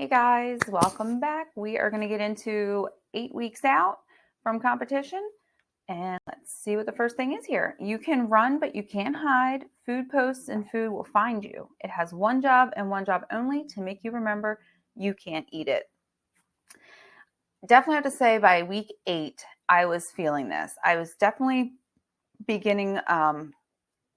Hey guys, welcome back. We are going to get into 8 weeks out from competition, and let's see what the first thing is here. You can run, but you can't hide. Food posts and food will find you. It has one job and one job only: to make you remember you can't eat it. Definitely have to say by week 8, I was feeling this. I was definitely beginning, I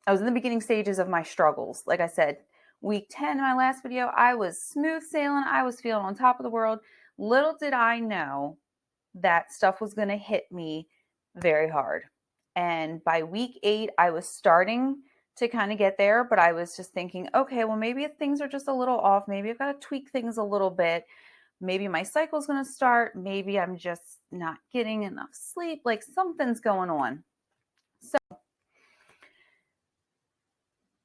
was in the beginning stages of my struggles. Like I said, week 10, my last video, I was smooth sailing. I was feeling on top of the world. Little did I know that stuff was going to hit me very hard. And by week 8, I was starting to kind of get there, but I was just thinking, okay, well, maybe things are just a little off. Maybe I've got to tweak things a little bit. Maybe my cycle's going to start. Maybe I'm just not getting enough sleep. Like something's going on. So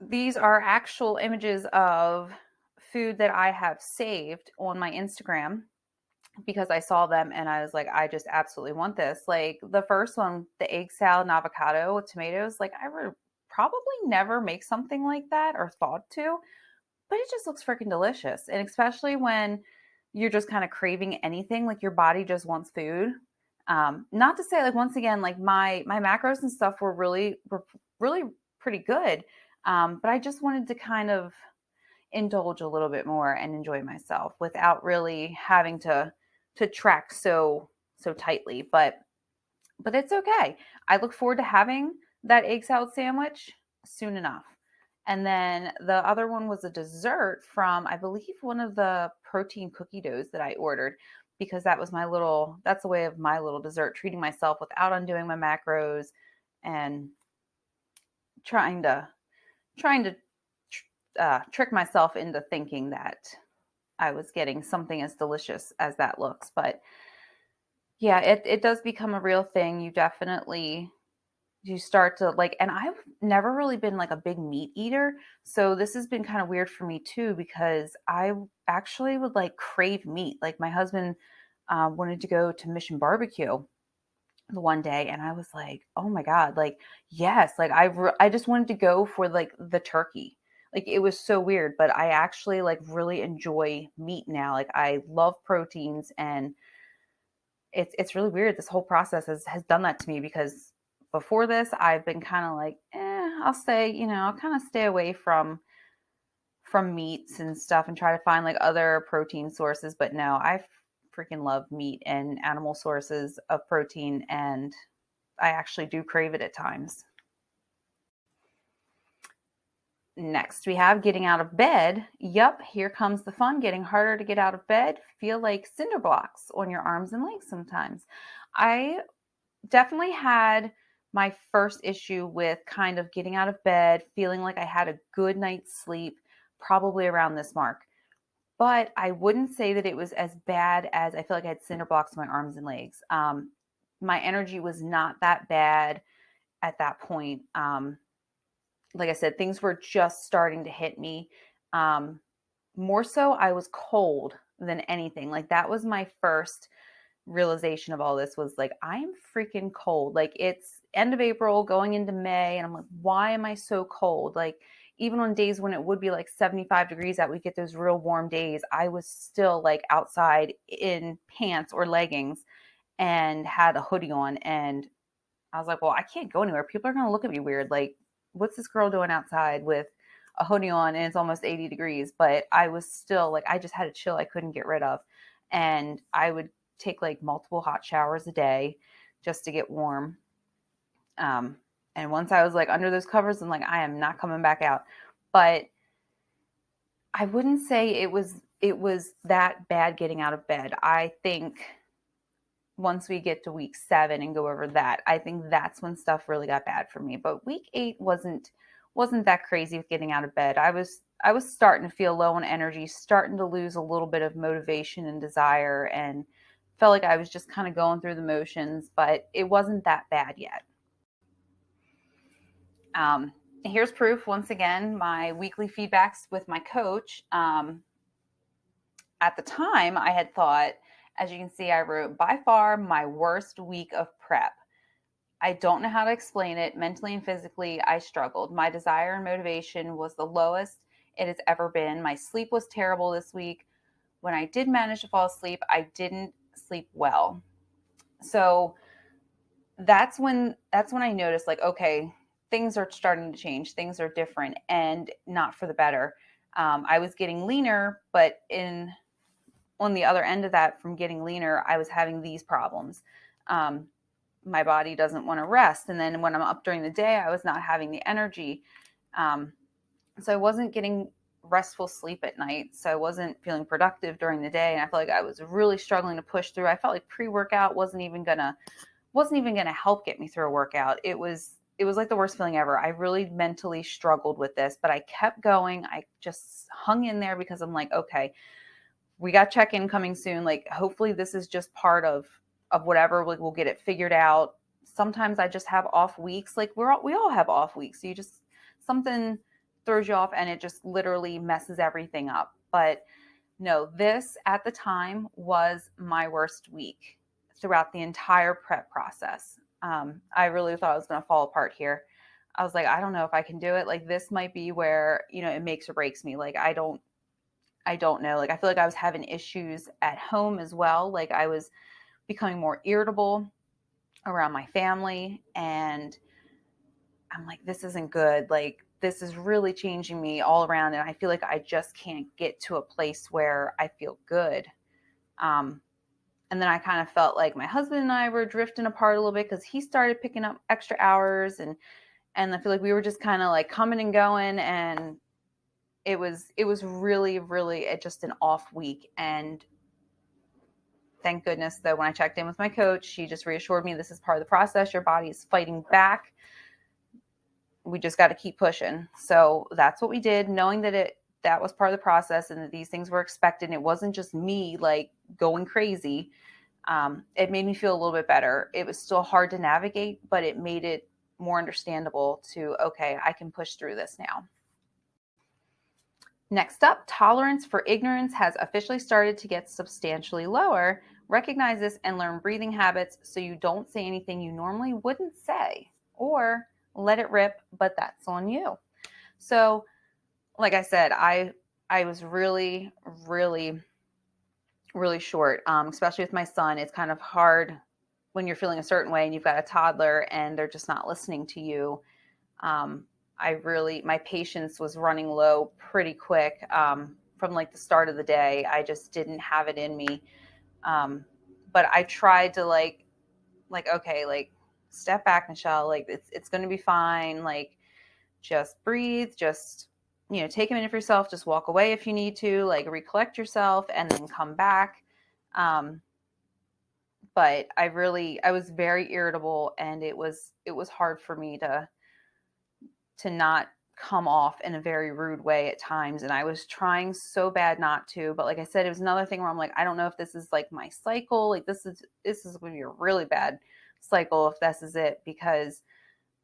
these are actual images of food that I have saved on my Instagram because I saw them and I was like, I just absolutely want this. Like the first one, the egg salad and avocado with tomatoes, like I would probably never make something like that or thought to, but it just looks freaking delicious. And especially when you're just kind of craving anything, like your body just wants food. Not to say, like, once again, like my macros and stuff were really pretty good. But I just wanted to kind of indulge a little bit more and enjoy myself without really having to track so tightly. But it's okay. I look forward to having that egg salad sandwich soon enough. And then the other one was a dessert from, I believe, one of the protein cookie doughs that I ordered, because that's the way of my little dessert, treating myself without undoing my macros and trying to trick myself into thinking that I was getting something as delicious as that looks. But yeah, it does become a real thing. You start to like, and I've never really been like a big meat eater. So this has been kind of weird for me too, because I actually would like crave meat. Like my husband wanted to go to Mission Barbecue the one day, and I was like, oh my God, like, yes, like I just wanted to go for like the turkey. Like it was so weird, but I actually like really enjoy meat now. Like I love proteins, and it's really weird. This whole process has done that to me, because before this I've been kind of like, I'll kind of stay away from meats and stuff and try to find like other protein sources. But no, I freaking love meat and animal sources of protein, and I actually do crave it at times. Next, we have getting out of bed. Yep, here comes the fun. Getting harder to get out of bed. Feel like cinder blocks on your arms and legs sometimes. I definitely had my first issue with kind of getting out of bed, feeling like I had a good night's sleep, probably around this mark. But I wouldn't say that it was as bad as I feel like I had cinder blocks on my arms and legs. My energy was not that bad at that point. Like I said, things were just starting to hit me. More so, I was cold than anything. Like that was my first realization of all this, was like, I'm freaking cold. Like it's end of April going into May, and I'm like, why am I so cold? Like even on days when it would be like 75 degrees out, we get those real warm days, I was still like outside in pants or leggings and had a hoodie on. And I was like, well, I can't go anywhere. People are going to look at me weird. Like, what's this girl doing outside with a hoodie on and it's almost 80 degrees? But I was still like, I just had a chill I couldn't get rid of. And I would take like multiple hot showers a day just to get warm. And once I was like under those covers, I'm like, I am not coming back out. But I wouldn't say it was that bad getting out of bed. I think once we get to week 7 and go over that, I think that's when stuff really got bad for me. But week 8 wasn't that crazy with getting out of bed. I was starting to feel low on energy, starting to lose a little bit of motivation and desire, and felt like I was just kind of going through the motions, but it wasn't that bad yet. Here's proof, once again, my weekly feedbacks with my coach. At the time, I had thought, as you can see, I wrote, by far my worst week of prep. I don't know how to explain it. Mentally and physically, I struggled. My desire and motivation was the lowest it has ever been. My sleep was terrible this week. when I did manage to fall asleep, I didn't sleep well. So that's when I noticed, like, okay, things are starting to change. Things are different and not for the better. I was getting leaner, but in on the other end of that, from getting leaner, I was having these problems. Um, my body doesn't want to rest, and then when I'm up during the day, I was not having the energy. Um, so I wasn't getting restful sleep at night. So I wasn't feeling productive during the day, and I felt like I was really struggling to push through. I felt like pre-workout wasn't even gonna help get me through a workout. It was like the worst feeling ever. I really mentally struggled with this, but I kept going. I just hung in there because I'm like, okay, we got check-in coming soon. Like, hopefully this is just part of whatever. Like, we'll get it figured out. Sometimes I just have off weeks. Like, we all have off weeks. So you just, something throws you off and it just literally messes everything up. But no, this at the time was my worst week throughout the entire prep process. I really thought I was going to fall apart here. I was like, I don't know if I can do it. Like, this might be where, it makes or breaks me. Like, I don't know. Like, I feel like I was having issues at home as well. Like, I was becoming more irritable around my family. And I'm like, this isn't good. Like, this is really changing me all around. And I feel like I just can't get to a place where I feel good. Um, and then I kind of felt like my husband and I were drifting apart a little bit because he started picking up extra hours, and I feel like we were just kind of like coming and going, and it was really, really just an off week. And thank goodness, though, when I checked in with my coach, she just reassured me this is part of the process. Your body is fighting back. We just got to keep pushing. So that's what we did, knowing that was part of the process and that these things were expected. And it wasn't just me like going crazy. It made me feel a little bit better. It was still hard to navigate, but it made it more understandable to, okay, I can push through this now. Next up, tolerance for ignorance has officially started to get substantially lower. Recognize this and learn breathing habits so you don't say anything you normally wouldn't say, or let it rip, but that's on you. So, like I said, I was really, really, really short, especially with my son. It's kind of hard when you're feeling a certain way and you've got a toddler and they're just not listening to you. Um, my patience was running low pretty quick, from like the start of the day. I just didn't have it in me. But I tried to okay, like, step back, Michelle, like, it's going to be fine. Like, just breathe, just, take a minute for yourself, just walk away if you need to, like, recollect yourself and then come back. Um, but I was very irritable, and it was hard for me to not come off in a very rude way at times. And I was trying so bad not to, but like I said, it was another thing where I'm like, I don't know if this is like my cycle. Like, this is going to be a really bad cycle if this is it, because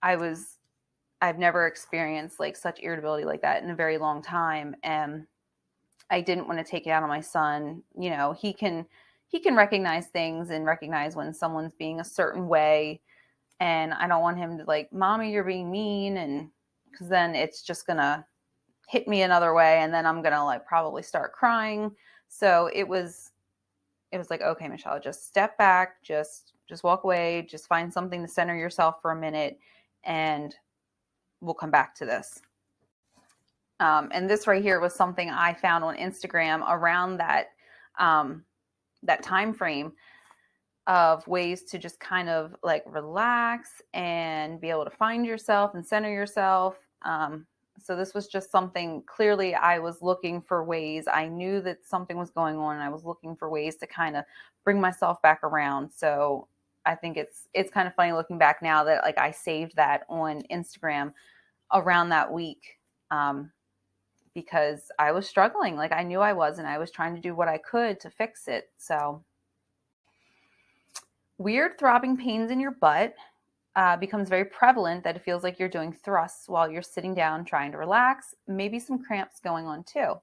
I've never experienced like such irritability like that in a very long time. And I didn't want to take it out on my son. He can recognize things and recognize when someone's being a certain way, and I don't want him to like, mommy, you're being mean, and because then it's just gonna hit me another way, and then I'm gonna like probably start crying. So it was like, okay, Michelle, just step back, just walk away, just find something to center yourself for a minute, and we'll come back to this. And this right here was something I found on Instagram around that time frame of ways to just kind of like relax and be able to find yourself and center yourself. So this was just something, clearly I was looking for ways. I knew that something was going on, and I was looking for ways to kind of bring myself back around. So I think it's kind of funny looking back now that like I saved that on Instagram around that week. Because I was struggling. Like, I knew I was, and I was trying to do what I could to fix it. So, weird throbbing pains in your butt becomes very prevalent, that it feels like you're doing thrusts while you're sitting down trying to relax. Maybe some cramps going on too.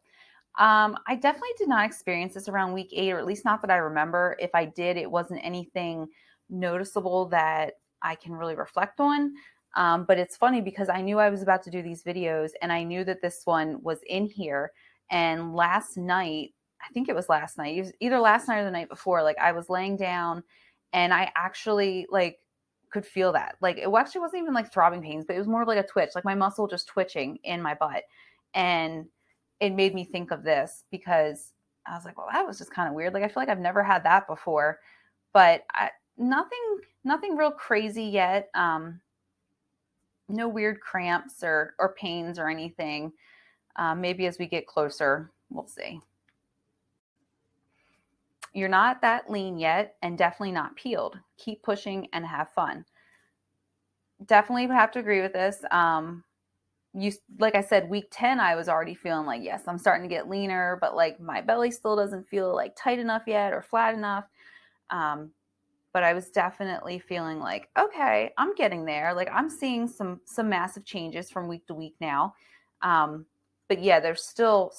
I definitely did not experience this around week 8, or at least not that I remember. If I did, it wasn't anything noticeable that I can really reflect on. But it's funny because I knew I was about to do these videos, and I knew that this one was in here. And last night, I think it was last night. It was either last night or the night before. Like I was laying down and I actually like could feel that. Like it actually wasn't even like throbbing pains, but it was more of like a twitch, like my muscle just twitching in my butt. And it made me think of this because I was like, well, that was just kind of weird. Like I feel like I've never had that before, but nothing real crazy yet. No weird cramps or pains or anything. Maybe as we get closer, we'll see. You're not that lean yet and definitely not peeled. Keep pushing and have fun. Definitely have to agree with this. You like I said, week 10, I was already feeling like, yes, I'm starting to get leaner, but like my belly still doesn't feel like tight enough yet or flat enough. Um, but I was definitely feeling like, okay, I'm getting there. Like I'm seeing some massive changes from week to week now. But yeah, there's still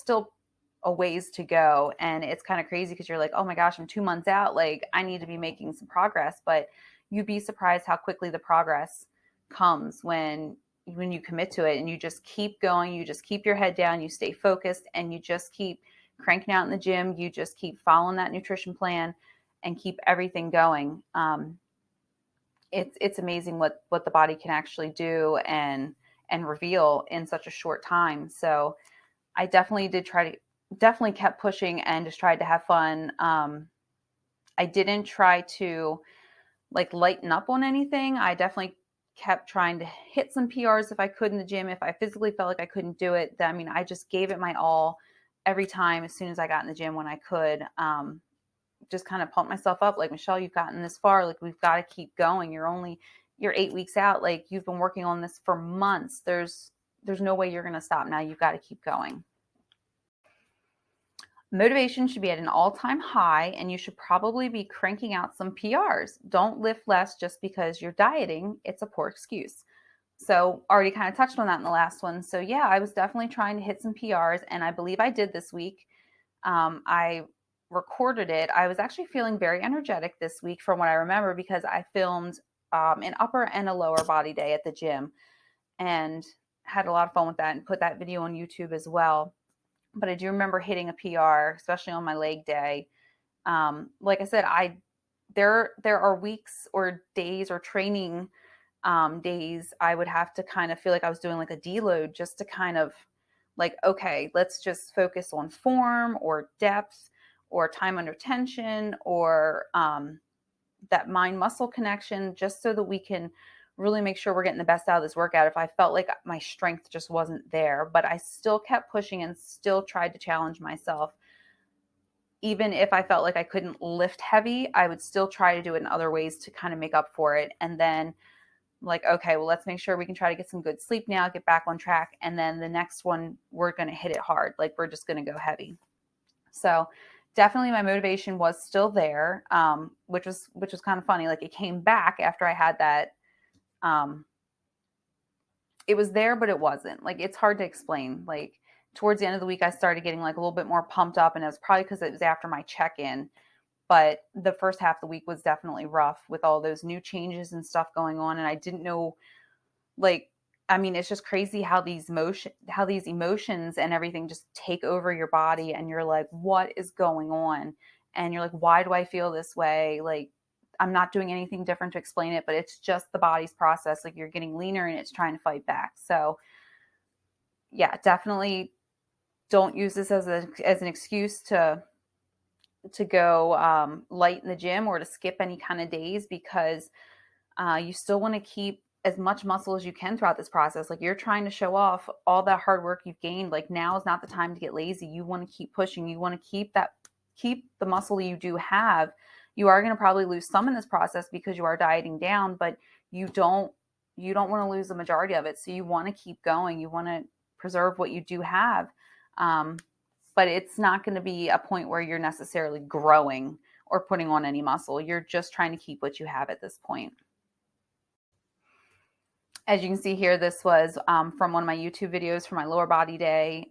a ways to go, and it's kind of crazy because you're like, oh my gosh, I'm 2 months out. Like I need to be making some progress, but you'd be surprised how quickly the progress comes when you commit to it and you just keep going. You just keep your head down. You stay focused, and you just keep cranking out in the gym. You just keep following that nutrition plan and keep everything going. It's amazing what the body can actually do and reveal in such a short time. So I definitely definitely kept pushing and just tried to have fun. I didn't try to like lighten up on anything. I definitely kept trying to hit some PRs if I could in the gym. If I physically felt like I couldn't do it, then, I mean, I just gave it my all every time as soon as I got in the gym when I could. Just kind of pump myself up like, Michelle, you've gotten this far, like we've got to keep going. You're 8 weeks out, like you've been working on this for months. There's no way you're going to stop now. You've got to keep going. Motivation should be at an all-time high, and you should probably be cranking out some PRs. Don't lift less just because you're dieting. It's a poor excuse. So already kind of touched on that in the last one. So yeah, I was definitely trying to hit some PRs, and I believe I did this week. I recorded it. I was actually feeling very energetic this week from what I remember because I filmed an upper and a lower body day at the gym and had a lot of fun with that and put that video on YouTube as well. But I do remember hitting a PR, especially on my leg day. Like I said, there are weeks or days or training days I would have to kind of feel like I was doing like a deload just to kind of like, okay, let's just focus on form or depth or time under tension or that mind muscle connection, just so that we can really make sure we're getting the best out of this workout. If I felt like my strength just wasn't there, but I still kept pushing and still tried to challenge myself. Even if I felt like I couldn't lift heavy, I would still try to do it in other ways to kind of make up for it. And then like, okay, well, let's make sure we can try to get some good sleep now, get back on track. And then the next one, we're going to hit it hard. Like we're just going to go heavy. So definitely my motivation was still there, which was kind of funny. Like it came back after I had that. It was there, but it wasn't. Like it's hard to explain. Like towards the end of the week, I started getting like a little bit more pumped up, and it was probably because it was after my check-in. But the first half of the week was definitely rough with all those new changes and stuff going on, and I didn't know, like, I mean, it's just crazy how these emotions and everything just take over your body, and you're like, what is going on? And you're like, why do I feel this way? Like, I'm not doing anything different to explain it, but it's just the body's process. Like you're getting leaner and it's trying to fight back. So yeah, definitely don't use this as an excuse to go light in the gym or to skip any kind of days, because you still want to keep as much muscle as you can throughout this process. Like you're trying to show off all that hard work you've gained. Like now is not the time to get lazy. You want to keep pushing. You want to keep the muscle you do have. You are going to probably lose some in this process because you are dieting down, but you don't want to lose the majority of it. So you want to keep going. You want to preserve what you do have. But it's not going to be a point where you're necessarily growing or putting on any muscle. You're just trying to keep what you have at this point. As you can see here, this was from one of my YouTube videos for my lower body day,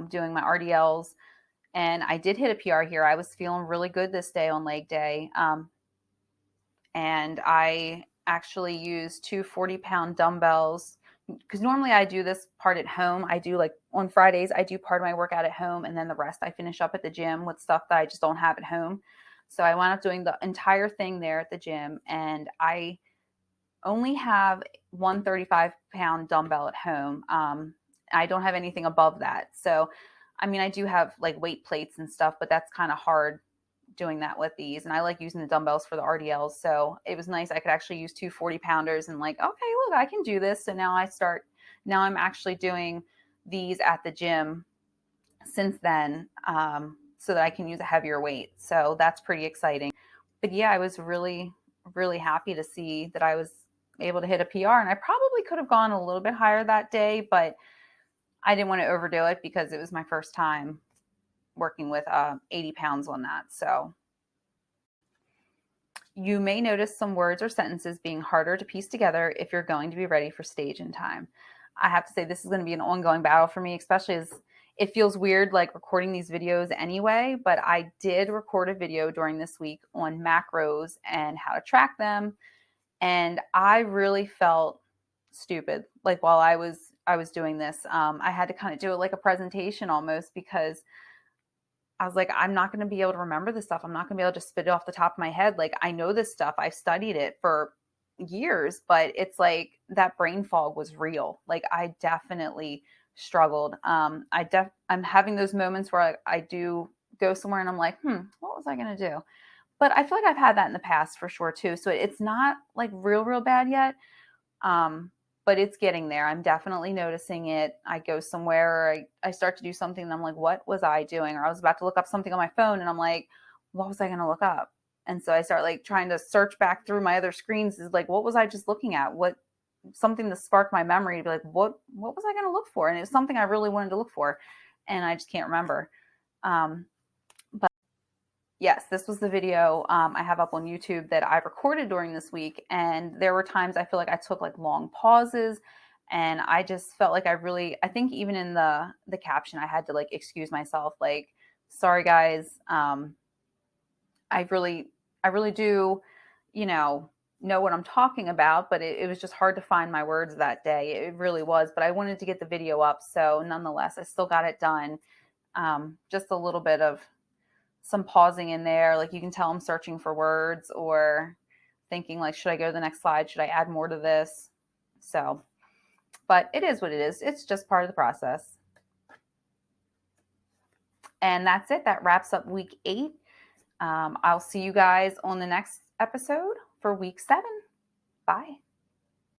doing my RDLs. And I did hit a PR here. I was feeling really good this day on leg day. And I actually used two 40-pound dumbbells because normally I do this part at home. I do like on Fridays, I do part of my workout at home, and then the rest I finish up at the gym with stuff that I just don't have at home. So I wound up doing the entire thing there at the gym, and I only have one 35-pound dumbbell at home. I don't have anything above that. So, I mean, I do have like weight plates and stuff, but that's kind of hard doing that with these. And I like using the dumbbells for the RDLs. So it was nice. I could actually use two 40-pounders and like, okay, look, I can do this. So now I'm actually doing these at the gym since then, so that I can use a heavier weight. So that's pretty exciting. But yeah, I was really, really happy to see that I was able to hit a PR. And I probably could have gone a little bit higher that day, but I didn't want to overdo it because it was my first time working with 80 pounds on that. So you may notice some words or sentences being harder to piece together if you're going to be ready for stage in time. I have to say, this is going to be an ongoing battle for me, especially as it feels weird like recording these videos anyway. But I did record a video during this week on macros and how to track them. And I really felt stupid. Like while I was doing this, I had to kind of do it like a presentation almost, because I was like, I'm not going to be able to remember this stuff. I'm not going to be able to spit it off the top of my head. Like, I know this stuff. I've studied it for years, but it's like that brain fog was real. Like, I definitely struggled. I'm having those moments where I do go somewhere and I'm like, what was I going to do? But I feel like I've had that in the past for sure too. So it's not like real bad yet. Um, but it's getting there. I'm definitely noticing it. I go somewhere, or I start to do something and I'm like, what was I doing? Or I was about to look up something on my phone and I'm like, what was I going to look up? And so I start like trying to search back through my other screens, is like, what was I just looking at? What, something to spark my memory to be like, what was I going to look for? And it's something I really wanted to look for, and I just can't remember. But yes, this was the video I have up on YouTube that I recorded during this week. And there were times I feel like I took like long pauses, and I just felt like I think even in the caption, I had to like excuse myself, like, sorry guys. I really, I really do, you know what I'm talking about, but it was just hard to find my words that day. It really was, but I wanted to get the video up. So nonetheless, I still got it done. Just a little bit of some pausing in there. Like, you can tell I'm searching for words or thinking like, should I go to the next slide? Should I add more to this? So, but it is what it is. It's just part of the process. And that's it. That wraps up week 8. I'll see you guys on the next episode for week 7. Bye.